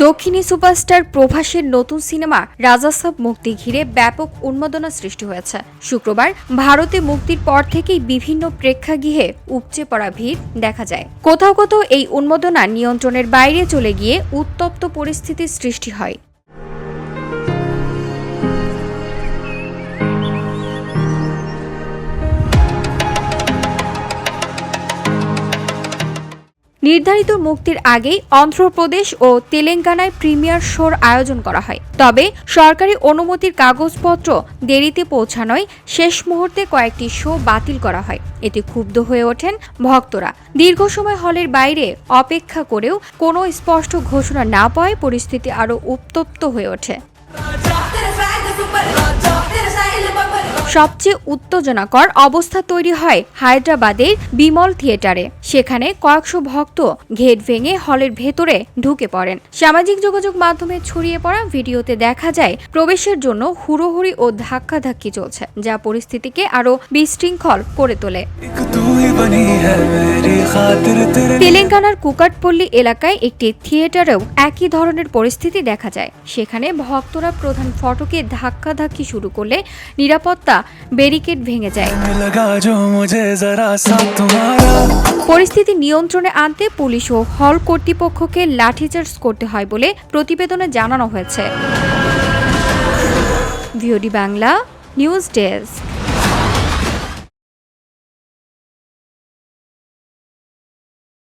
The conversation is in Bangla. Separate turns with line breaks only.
দক্ষিণী সুপারস্টার প্রভাসের নতুন সিনেমা রাজা সাব মুক্তি ঘিরে ব্যাপক উন্মাদনা সৃষ্টি হয়েছে। শুক্রবার ভারতে মুক্তির পর থেকেই বিভিন্ন প্রেক্ষাগৃহে উপচে পড়া ভিড় দেখা যায়। কোথাও কোথাও এই উন্মাদনা নিয়ন্ত্রণের বাইরে চলে গিয়ে উত্তপ্ত পরিস্থিতির সৃষ্টি হয়। নির্ধারিত মুক্তির আগেই অন্ধ্রপ্রদেশ ও তেলেঙ্গানায় প্রিমিয়ার শোর আয়োজন করা হয়। তবে সরকারি অনুমতির কাগজপত্র দেরিতে পৌঁছানোয় শেষ মুহূর্তে কয়েকটি শো বাতিল করা হয়। এতে ক্ষুব্ধ হয়ে ওঠেন ভক্তরা। দীর্ঘ সময় হলের বাইরে অপেক্ষা করেও কোনো স্পষ্ট ঘোষণা না পাওয়ায় পরিস্থিতি আরও উত্তপ্ত হয়ে ওঠে। সবচেয়ে উত্তেজনাকর অবস্থা তৈরি হয় হায়দ্রাবাদের বিমল থিয়েটারে। সেখানে কয়েকশো ভক্ত গেট ভেঙে হলের ভেতরে ঢুকে পড়েন। সামাজিক যোগাযোগ মাধ্যমে ছড়িয়ে পড়া ভিডিওতে দেখা যায় প্রবেশের জন্য হুড়োহুড়ি ও ধাক্কাধাক্কি চলছে, যা পরিস্থিতিকে আরও বিশৃঙ্খল করে তোলে। তেলেঙ্গানার কুকাটপল্লী এলাকায় একটি থিয়েটারেও একই ধরনের পরিস্থিতি দেখা যায়। সেখানে ভক্তরা প্রধান ফটকে ধাক্কাধাক্কি শুরু করলে নিরাপত্তা ব্যারিকেড ভেঙে যায়। পরিস্থিতি নিয়ন্ত্রণে আনতে পুলিশ ও হল কর্তৃপক্ষকে লাঠিচার্জ করতে হয় বলে প্রতিবেদনে জানানো হয়েছে। VOD Bangla news desk.